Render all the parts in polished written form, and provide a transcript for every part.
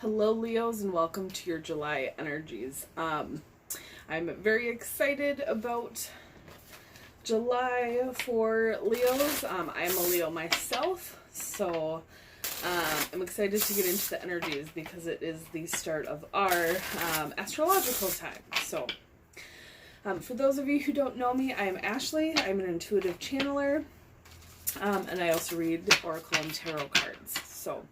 Hello Leos and welcome to your July energies. I'm very excited about July for Leos. I'm a Leo myself, so I'm excited to get into the energies because it is the start of our astrological time. So for those of you who don't know me, I'm Ashley. I'm an intuitive channeler, and I also read oracle and tarot cards. So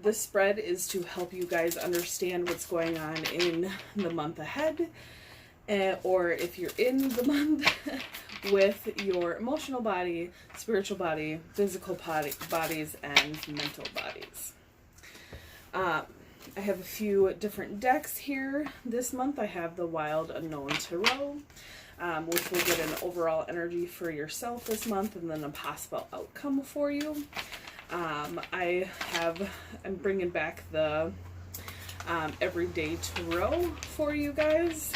this spread is to help you guys understand what's going on in the month ahead, or if you're in the month with your emotional body, spiritual body, physical bodies, and mental bodies. I have a few different decks here this month. I have the Wild Unknown Tarot, which will get an overall energy for yourself this month and then a possible outcome for you. I'm bringing back the Everyday Tarot for you guys.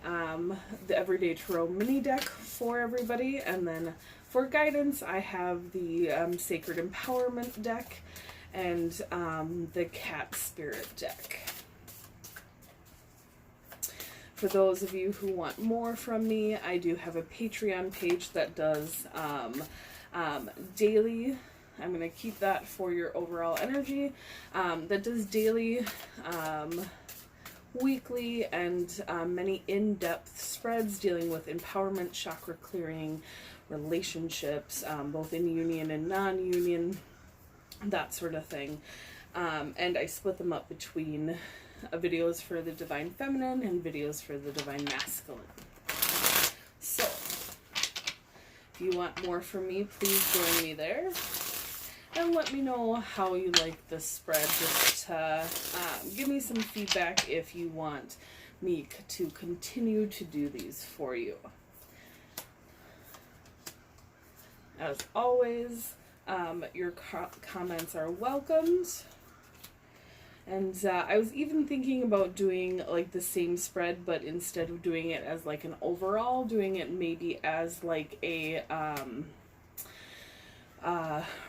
The Everyday Tarot mini deck for everybody. And then for guidance, I have the Sacred Empowerment deck and the Cat Spirit deck. For those of you who want more from me, I do have a Patreon page that does daily. I'm going to keep that for your overall energy. That does daily, weekly, and many in-depth spreads dealing with empowerment, chakra clearing, relationships, both in union and non-union, that sort of thing. And I split them up between videos for the Divine Feminine and videos for the Divine Masculine. So, if you want more from me, please join me there. And let me know how you like this spread. Just give me some feedback if you want me to continue to do these for you. As always, your comments are welcomed. And I was even thinking about doing like the same spread, but instead of doing it as like an overall, doing it maybe as like a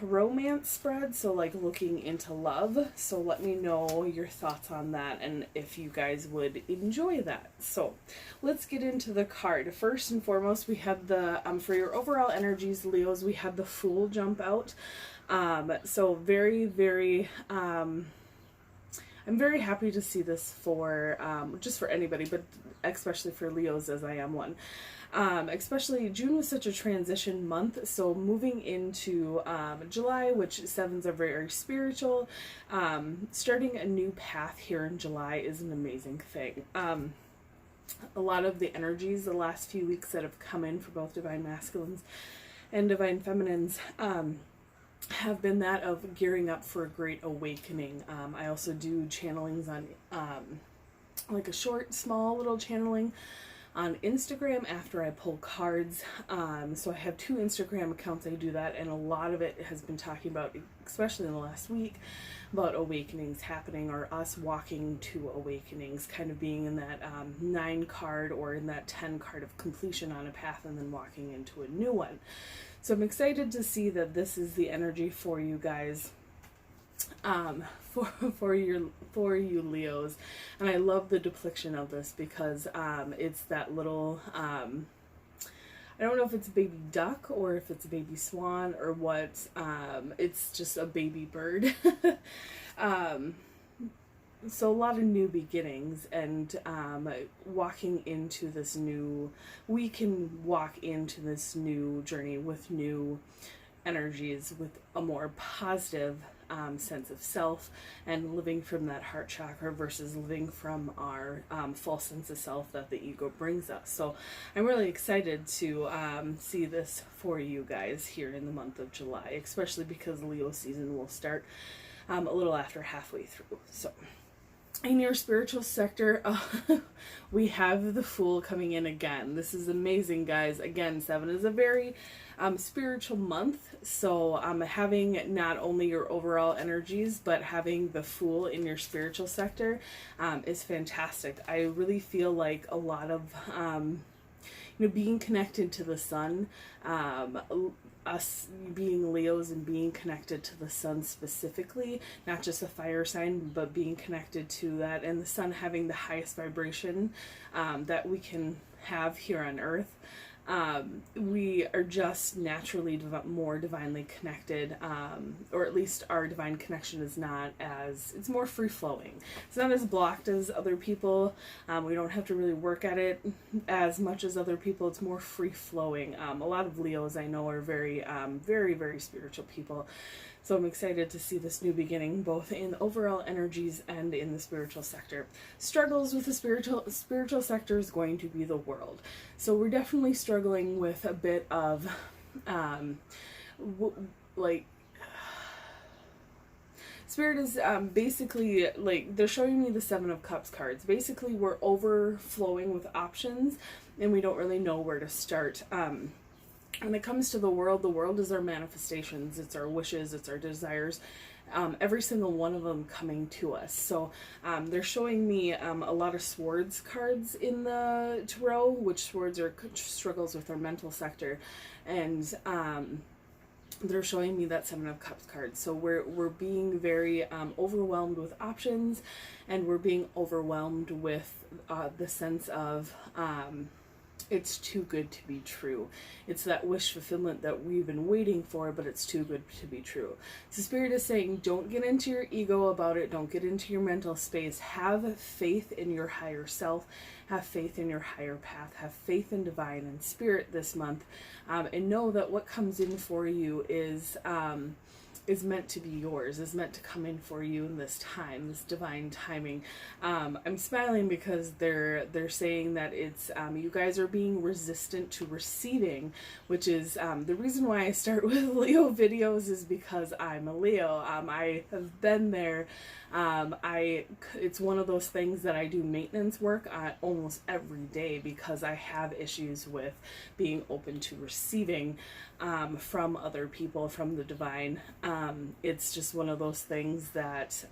romance spread, so like looking into love. So let me know your thoughts on that and if you guys would enjoy that. So let's get into the card. First and foremost, we have the for your overall energies, Leos, we have the Fool jump out. So very I'm very happy to see this for just for anybody, but especially for Leos, as I am one. Especially June was such a transition month, so moving into July, which sevens are very spiritual, starting a new path here in July is an amazing thing. A lot of the energies the last few weeks that have come in for both Divine Masculines and Divine Feminines have been that of gearing up for a great awakening. I also do channelings on like a short, small little channeling on Instagram after I pull cards. So I have 2 Instagram accounts I do that, and a lot of it has been talking about, especially in the last week, about awakenings happening or us walking to awakenings, kind of being in that 9 card or in that 10 card of completion on a path and then walking into a new one. So I'm excited to see that this is the energy for you guys, for you Leos. And I love the depiction of this because it's that little I don't know if it's a baby duck or if it's a baby swan or what. It's just a baby bird. So a lot of new beginnings, and walking into this new, we can walk into this new journey with new energies, with a more positive sense of self, and living from that heart chakra versus living from our false sense of self that the ego brings us. So I'm really excited to see this for you guys here in the month of July, especially because Leo season will start a little after halfway through. So in your spiritual sector, we have the Fool coming in again. This is amazing, guys. Again, 7 is a very spiritual month, so having not only your overall energies, but having the Fool in your spiritual sector is fantastic. I really feel like a lot of being connected to the sun, us being Leos and being connected to the sun specifically, not just a fire sign, but being connected to that, and the sun having the highest vibration that we can have here on earth. We are just naturally more divinely connected, or at least our divine connection is not as, it's more free-flowing. It's not as blocked as other people. We don't have to really work at it as much as other people. It's more free-flowing. A lot of Leos I know are very, very spiritual people. So I'm excited to see this new beginning, both in overall energies and in the spiritual sector. Struggles with the spiritual sector is going to be the world. So we're definitely struggling with a bit of, Spirit is basically, like, they're showing me the Seven of Cups cards. Basically, we're overflowing with options, and we don't really know where to start. When it comes to the world is our manifestations, it's our wishes, it's our desires, every single one of them coming to us. So they're showing me a lot of swords cards in the tarot, which swords are struggles with our mental sector, and they're showing me that Seven of Cups card. So we're being very overwhelmed with options, and we're being overwhelmed with the sense of it's too good to be true. It's that wish fulfillment that we've been waiting for, but it's too good to be true. So Spirit is saying, don't get into your ego about it. Don't get into your mental space. Have faith in your higher self. Have faith in your higher path. Have faith in divine and spirit this month. And know that what comes in for you is meant to be yours, is meant to come in for you in this time, this divine timing. I'm smiling because they're saying that it's you guys are being resistant to receiving, which is the reason why I start with Leo videos is because I'm a Leo. I have been there. It's one of those things that I do maintenance work on almost every day because I have issues with being open to receiving from other people, from the divine. It's just one of those things that,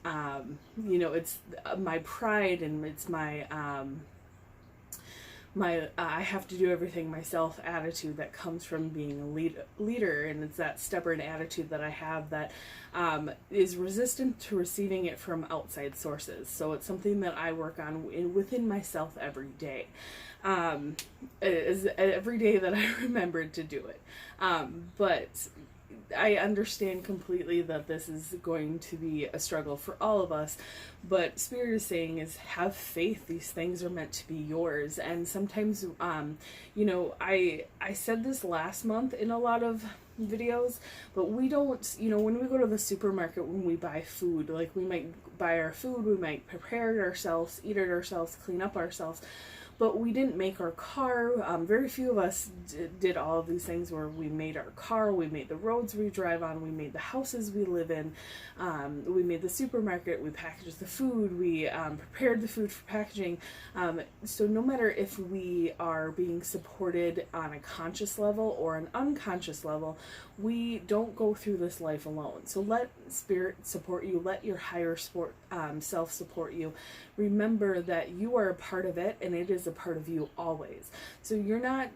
it's my pride, and it's my I have to do everything myself attitude that comes from being a leader, and it's that stubborn attitude that I have that is resistant to receiving it from outside sources. So it's something that I work on within myself every day. Is every day that I remembered to do it. But I understand completely that this is going to be a struggle for all of us, but Spirit is saying is have faith. These things are meant to be yours. And sometimes, I said this last month in a lot of videos, but we don't, when we go to the supermarket, when we buy food, like we might buy our food, we might prepare it ourselves, eat it ourselves, clean up ourselves, but we didn't make our car. Very few of us did all of these things where we made our car, we made the roads we drive on, we made the houses we live in, we made the supermarket, we packaged the food, we prepared the food for packaging. So no matter if we are being supported on a conscious level or an unconscious level, we don't go through this life alone. So let Spirit support you, let your higher self support you. Remember that you are a part of it, and it is a part of you always. So you're not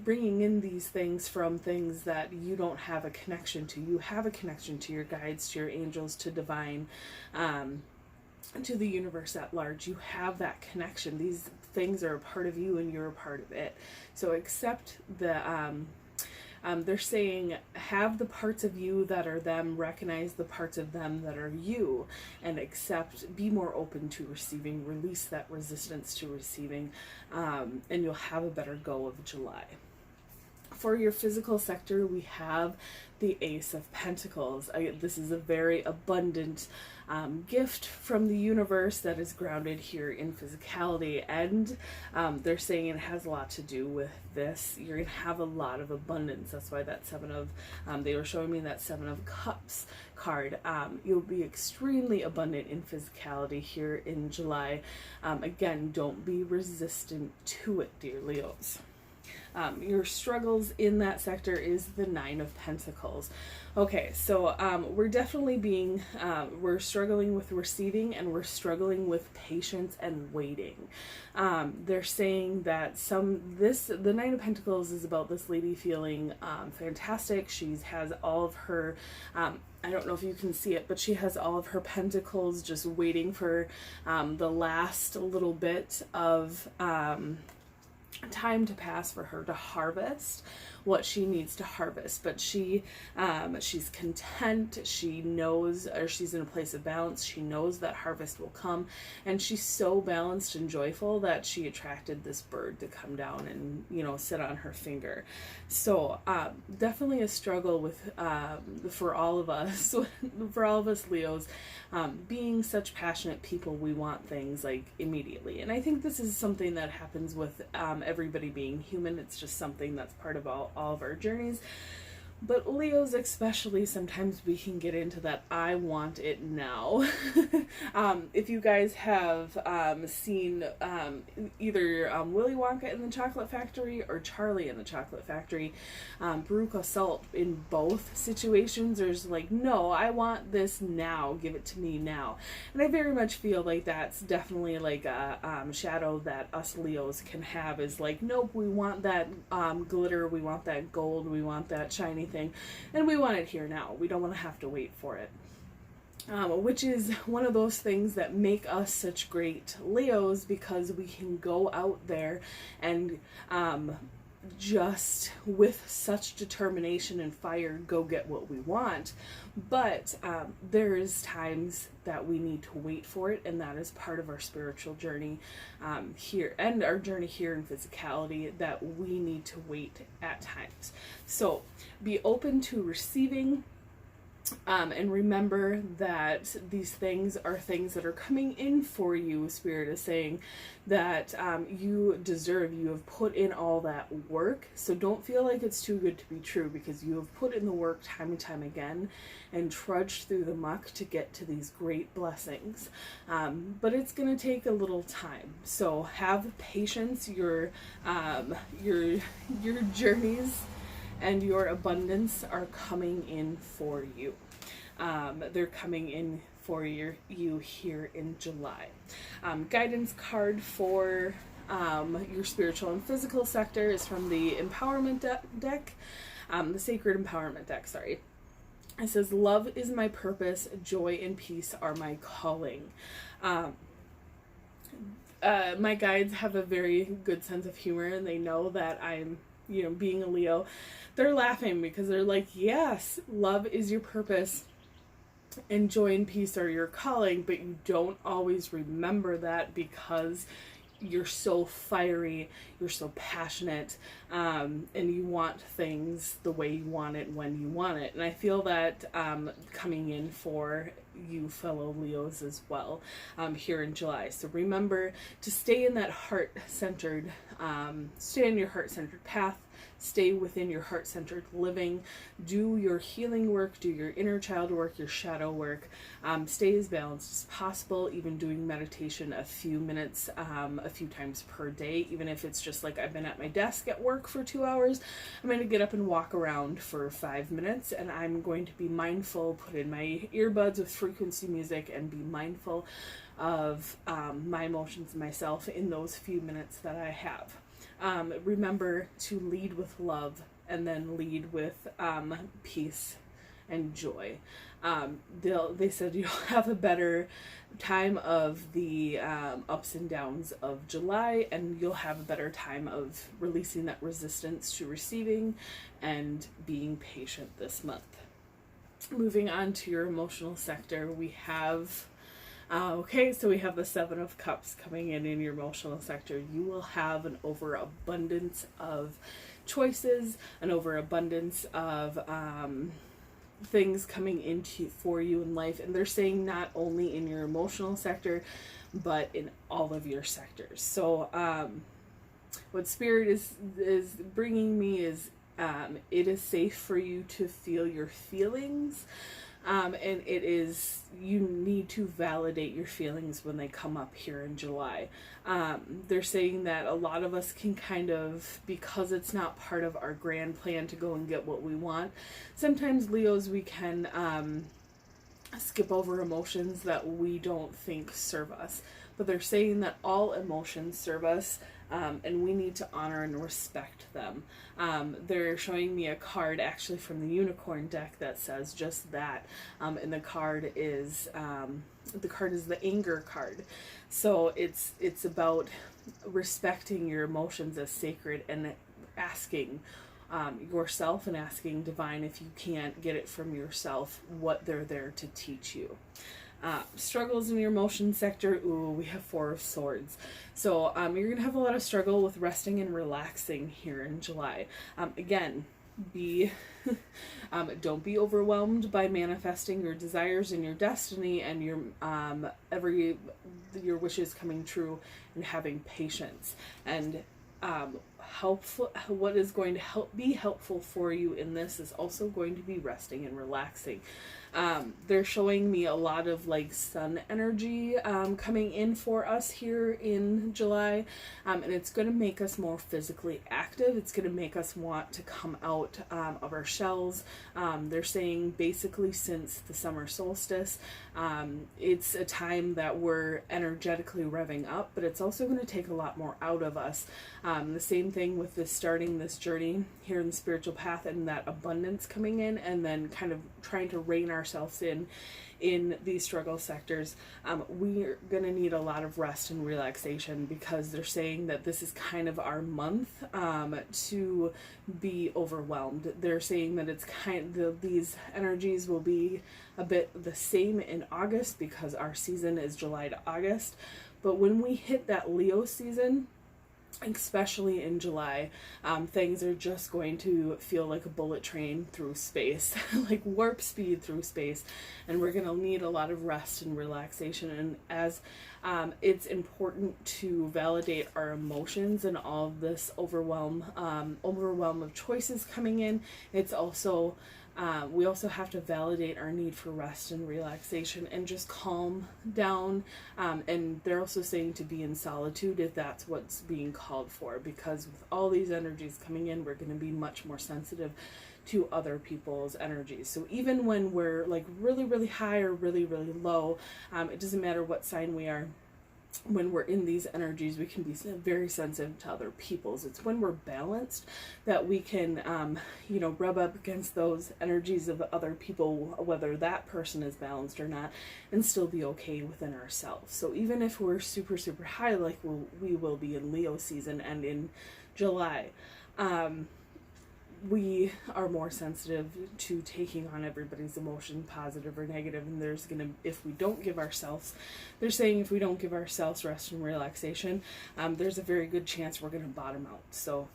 bringing in these things from things that you don't have a connection to. You have a connection to your guides, to your angels, to divine, to the universe at large. You have that connection. These things are a part of you, and you're a part of it. So accept the they're saying have the parts of you that are them, recognize the parts of them that are you, and accept, be more open to receiving, release that resistance to receiving, and you'll have a better go of July. For your physical sector, we have the Ace of Pentacles. This is a very abundant gift from the universe that is grounded here in physicality, and they're saying it has a lot to do with this. You're going to have a lot of abundance. That's why that they were showing me that Seven of Cups card. You'll be extremely abundant in physicality here in July. Again, don't be resistant to it, dear Leos. Your struggles in that sector is the Nine of Pentacles. Okay, so we're definitely we're struggling with receiving, and we're struggling with patience and waiting. They're saying that the Nine of Pentacles is about this lady feeling fantastic. She has all of her, I don't know if you can see it, but she has all of her pentacles just waiting for the last little bit of time to pass for her to harvest what she needs to harvest. But she's content. She knows, or she's in a place of balance. She knows that harvest will come, and she's so balanced and joyful that she attracted this bird to come down and, you know, sit on her finger. So definitely a struggle with for all of us Leos, being such passionate people. We want things like immediately, and I think this is something that happens with everybody being human. It's just something that's part of all of our journeys. But Leos especially, sometimes we can get into that I want it now. If you guys have seen either Willy Wonka in the Chocolate Factory or Charlie in the Chocolate Factory, Veruca Salt, in both situations, there's like, no, I want this now, give it to me now. And I very much feel like that's definitely like a shadow that us Leos can have, is like, nope, we want that glitter, we want that gold, we want that shiny thing, and we want it here now. We don't want to have to wait for it. Which is one of those things that make us such great Leos, because we can go out there and just with such determination and fire go get what we want. But there's times that we need to wait for it, and that is part of our spiritual journey here, and our journey here in physicality, that we need to wait at times. So be open to receiving. And remember that these things are things that are coming in for you. Spirit is saying that you deserve, you have put in all that work. So don't feel like it's too good to be true, because you have put in the work time and time again and trudged through the muck to get to these great blessings. But it's going to take a little time. So have patience. Your journeys and your abundance are coming in for you. They're coming in for you here in July. Guidance card for your spiritual and physical sector is from the Empowerment deck, the Sacred Empowerment deck, sorry. It says, love is my purpose, joy and peace are my calling. My guides have a very good sense of humor, and they know that I'm, being a Leo. They're laughing because they're like, yes, love is your purpose and joy and peace are your calling, but you don't always remember that because you're so fiery, you're so passionate, and you want things the way you want it when you want it. And I feel that coming in for you fellow Leos as well here in July. So remember to stay in that heart-centered, stay in your heart-centered path, stay within your heart-centered living, do your healing work, do your inner child work, your shadow work, stay as balanced as possible, even doing meditation a few minutes, a few times per day, even if it's just like I've been at my desk at work for 2 hours, I'm going to get up and walk around for 5 minutes, and I'm going to be mindful, put in my earbuds with frequency music, and be mindful of my emotions and myself in those few minutes that I have. Remember to lead with love, and then lead with peace and joy. They said you'll have a better time of the ups and downs of July, and you'll have a better time of releasing that resistance to receiving and being patient this month. Moving on to your emotional sector, we have so we have the Seven of Cups coming in your emotional sector. You will have an overabundance of choices, an overabundance of things coming into for you in life. And they're saying not only in your emotional sector, but in all of your sectors. So what Spirit is bringing me is it is safe for you to feel your feelings. And it is, you need to validate your feelings when they come up here in July. They're saying that a lot of us can kind of, because it's not part of our grand plan to go and get what we want, sometimes Leos, we can skip over emotions that we don't think serve us. But they're saying that all emotions serve us, and we need to honor and respect them. They're showing me a card actually from the unicorn deck that says just that, and the card is the anger card. So it's about respecting your emotions as sacred and asking yourself and asking divine, if you can't get it from yourself, what they're there to teach you. Struggles in your emotion sector. Ooh, we have Four of Swords. So you're going to have a lot of struggle with resting and relaxing here in July. Again, don't be overwhelmed by manifesting your desires and your destiny and your wishes coming true, and having patience. And what is going to be helpful for you in this is also going to be resting and relaxing. They're showing me a lot of like sun energy coming in for us here in July, and it's going to make us more physically active. It's going to make us want to come out of our shells. They're saying basically since the summer solstice, it's a time that we're energetically revving up, but it's also going to take a lot more out of us. The same thing with starting this journey here in the spiritual path, and that abundance coming in, and then kind of trying to rein ourselves in these struggle sectors. We're going to need a lot of rest and relaxation, because they're saying that this is kind of our month to be overwhelmed. They're saying that it's these energies will be a bit the same in August, because our season is July to August. But when we hit that Leo season, especially in July, things are just going to feel like a bullet train through space, like warp speed through space, and we're going to need a lot of rest and relaxation. And as it's important to validate our emotions and all of this overwhelm of choices coming in, it's also we also have to validate our need for rest and relaxation and just calm down. And they're also saying to be in solitude if that's what's being called for, because with all these energies coming in, we're going to be much more sensitive to other people's energies. So even when we're like really, really high or really, really low, it doesn't matter what sign we are. When we're in these energies, we can be very sensitive to other people's. It's when we're balanced that we can, rub up against those energies of other people, whether that person is balanced or not, and still be okay within ourselves. So even if we're super, super high, like we will be in Leo season and in July, we are more sensitive to taking on everybody's emotion, positive or negative. And they're saying if we don't give ourselves rest and relaxation, there's a very good chance we're going to bottom out. So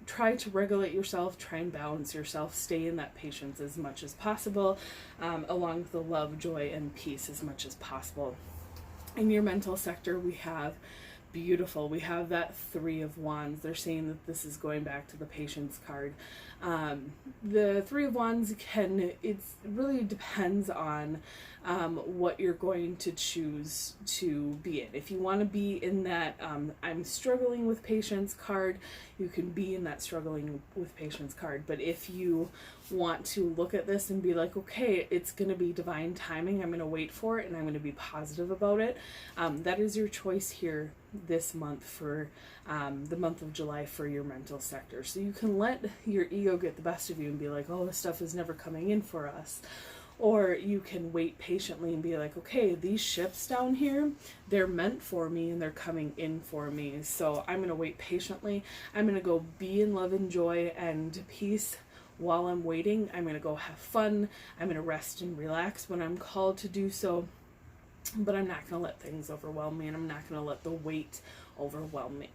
try to regulate yourself, try and balance yourself, stay in that patience as much as possible, along with the love, joy, and peace as much as possible. In your mental sector, we have that Three of Wands. They're saying that this is going back to the patience card. The Three of Wands it really depends on what you're going to choose to be in. If you want to be in that I'm struggling with patience card, you can be in that struggling with patience card. But if you want to look at this and be like, okay, it's going to be divine timing, I'm going to wait for it, and I'm going to be positive about it, that is your choice here this month for the month of July for your mental sector. So you can let your ego get the best of you and be like, oh, this stuff is never coming in for us. Or you can wait patiently and be like, okay, these shifts down here, they're meant for me and they're coming in for me. So I'm going to wait patiently. I'm going to go be in love and joy and peace while I'm waiting. I'm going to go have fun. I'm going to rest and relax when I'm called to do so. But I'm not going to let things overwhelm me, and I'm not going to let the weight overwhelm me.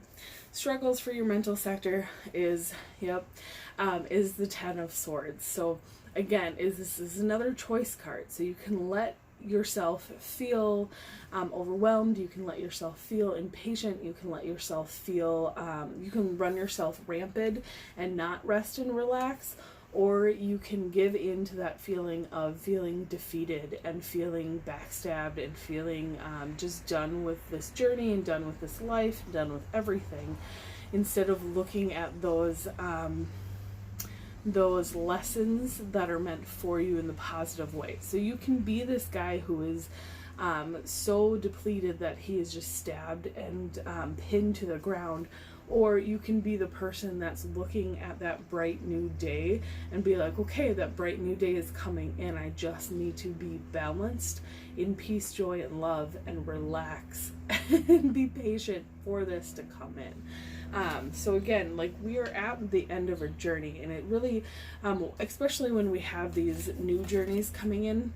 Struggles for your mental sector is the Ten of Swords. So again, this is another choice card. So you can let yourself feel overwhelmed, you can let yourself feel impatient, you can let yourself feel, you can run yourself rampant and not rest and relax, or you can give in to that feeling of feeling defeated and feeling backstabbed and feeling just done with this journey and done with this life and done with everything, instead of looking at those lessons that are meant for you in the positive way. So you can be this guy who is so depleted that he is just stabbed and pinned to the ground, or you can be the person that's looking at that bright new day and be like, okay, that bright new day is coming in. I just need to be balanced in peace, joy, and love, and relax and be patient for this to come in. So again, like, we are at the end of a journey, and it really, especially when we have these new journeys coming in,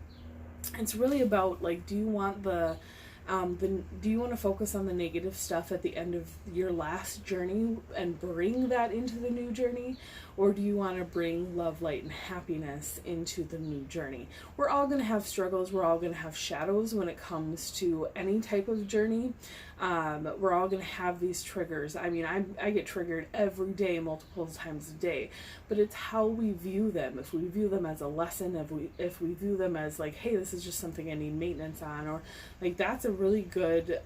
it's really about, like, do you want do you want to focus on the negative stuff at the end of your last journey and bring that into the new journey? Or do you want to bring love, light, and happiness into the new journey? We're all going to have struggles. We're all going to have shadows when it comes to any type of journey. We're all going to have these triggers. I mean, I get triggered every day, multiple times a day, but it's how we view them. If we view them as a lesson, if we view them as like, hey, this is just something I need maintenance on, or like, that's a really good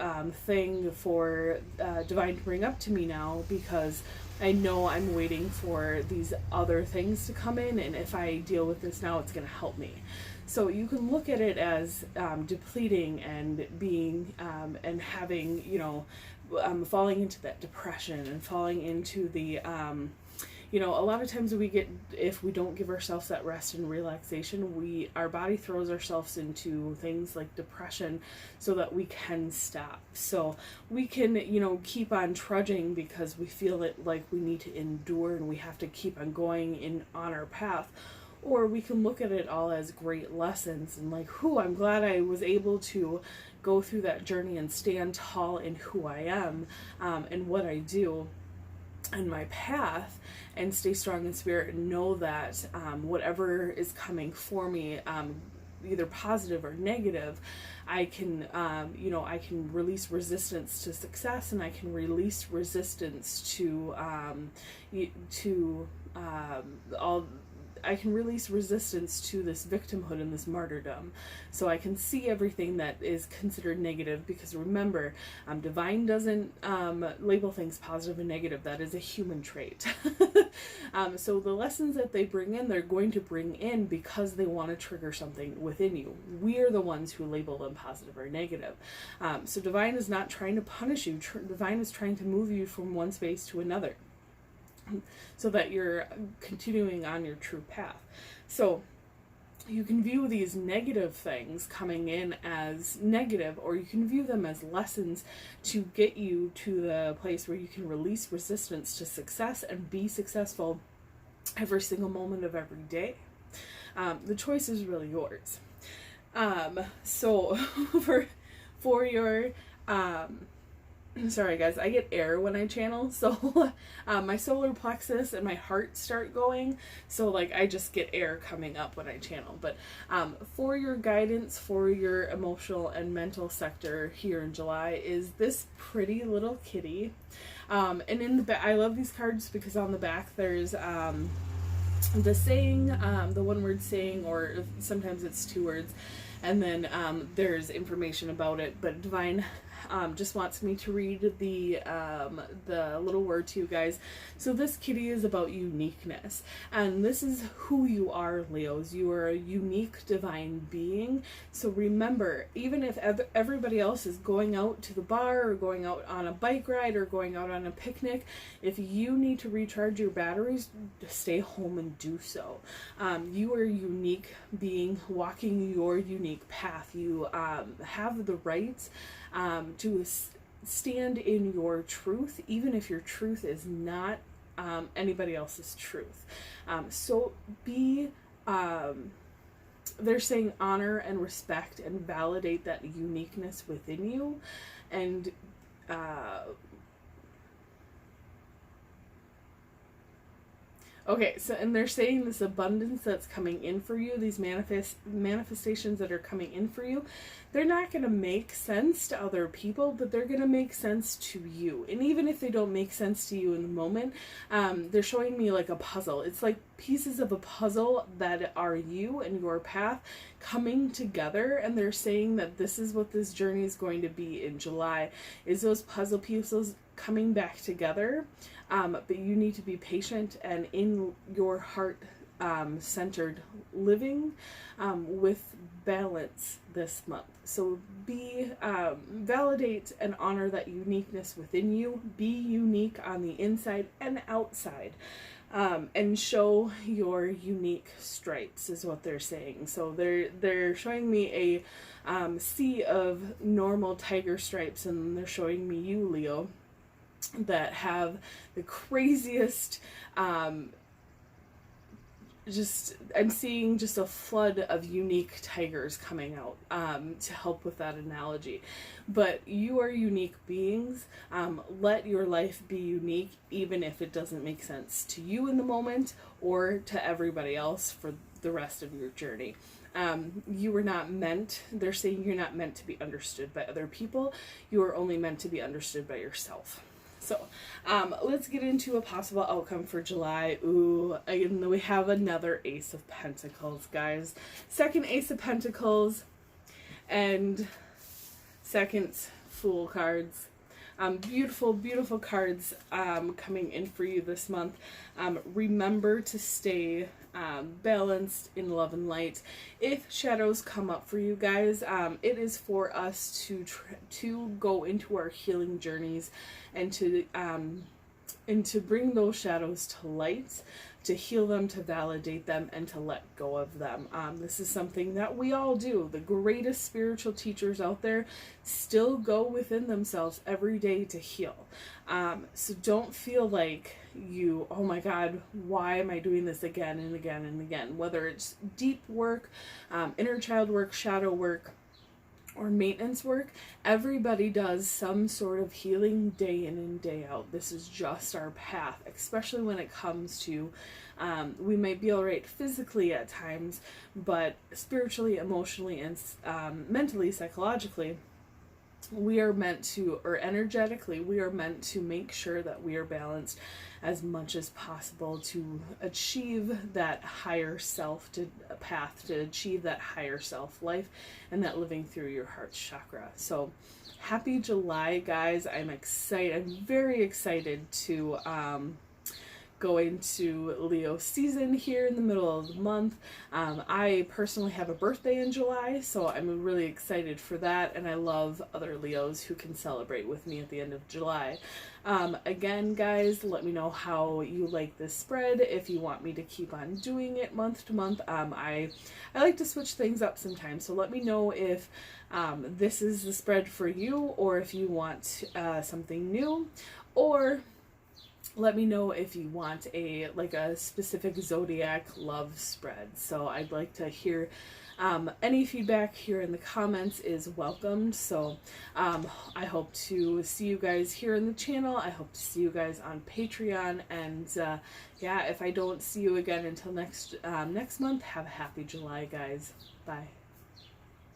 thing for Divine to bring up to me now, because I know I'm waiting for these other things to come in, and if I deal with this now, it's going to help me. So you can look at it as depleting and being and having, you know, falling into that depression and falling into the you know, a lot of times if we don't give ourselves that rest and relaxation, our body throws ourselves into things like depression so that we can stop. So we can, you know, keep on trudging because we feel it like we need to endure and we have to keep on going on our path. Or we can look at it all as great lessons and like, I'm glad I was able to go through that journey and stand tall in who I am and what I do and my path, and stay strong in spirit and know that whatever is coming for me, either positive or negative, I can, you know, I can release resistance to success, and I can release resistance to I can release resistance to this victimhood and this martyrdom. So I can see everything that is considered negative, because remember, Divine doesn't label things positive and negative. That is a human trait. So the lessons that they bring in, they're going to bring in because they want to trigger something within you. We are the ones who label them positive or negative. So Divine is not trying to punish you. Divine is trying to move you from one space to another, so that you're continuing on your true path. So you can view these negative things coming in as negative, or you can view them as lessons to get you to the place where you can release resistance to success and be successful every single moment of every day. The choice is really yours. So for your sorry guys, I get air when I channel, so my solar plexus and my heart start going, so like I just get air coming up when I channel. But for your guidance for your emotional and mental sector here in July is this pretty little kitty, and in the back, I love these cards because on the back there's the saying, the one word saying, or sometimes it's two words, and then there's information about it. But Divine just wants me to read the little word to you guys. So this kitty is about uniqueness, and this is who you are, Leos. You are a unique divine being. So remember, even if everybody else is going out to the bar or going out on a bike ride or going out on a picnic, if you need to recharge your batteries, stay home and do so. You are a unique being walking your unique path. You have the right to stand in your truth, even if your truth is not anybody else's truth. So be, they're saying honor and respect and validate that uniqueness within you, and Okay, so and they're saying this abundance that's coming in for you, these manifestations that are coming in for you, they're not going to make sense to other people, but they're going to make sense to you. And even if they don't make sense to you in the moment, they're showing me like a puzzle. It's like pieces of a puzzle that are you and your path coming together, and they're saying that this is what this journey is going to be in July, is those puzzle pieces coming back together. But you need to be patient and in your heart centered living with balance this month. So validate and honor that uniqueness within you. Be unique on the inside and outside. And show your unique stripes is what they're saying. So they're showing me a sea of normal tiger stripes, and they're showing me you, Leo, that have the craziest I'm seeing just a flood of unique tigers coming out to help with that analogy. But you are unique beings. Let your life be unique, even if it doesn't make sense to you in the moment or to everybody else for the rest of your journey. You were not meant, they're saying you're not meant to be understood by other people. You are only meant to be understood by yourself. So, let's get into a possible outcome for July. Ooh, and we have another Ace of Pentacles, guys. Second Ace of Pentacles and second Fool cards. Beautiful, beautiful cards coming in for you this month. Remember to stay balanced in love and light. If shadows come up for you guys, it is for us to go into our healing journeys and to bring those shadows to light, to heal them, to validate them, and to let go of them. This is something that we all do. The greatest spiritual teachers out there still go within themselves every day to heal. So don't feel like oh my God, why am I doing this again and again and again? Whether it's deep work, inner child work, shadow work, or maintenance work, everybody does some sort of healing day in and day out. This is just our path, especially when it comes to we might be all right physically at times, but spiritually, emotionally, and mentally, psychologically, we are meant to, or energetically, we are meant to make sure that we are balanced as much as possible to achieve that higher self path, to achieve that higher self life and that living through your heart chakra. So happy July, guys. I'm excited. I'm very excited to go into Leo season here in the middle of the month. I personally have a birthday in July, so I'm really excited for that, and I love other Leos who can celebrate with me at the end of July. Again, guys, let me know how you like this spread, if you want me to keep on doing it month to month. I like to switch things up sometimes, so let me know if this is the spread for you, or if you want something new, or let me know if you want a specific zodiac love spread. So I'd like to hear any feedback here in the comments is welcomed. So I hope to see you guys here in the channel. I hope to see you guys on Patreon. And yeah, if I don't see you again until next month, have a happy July, guys. Bye.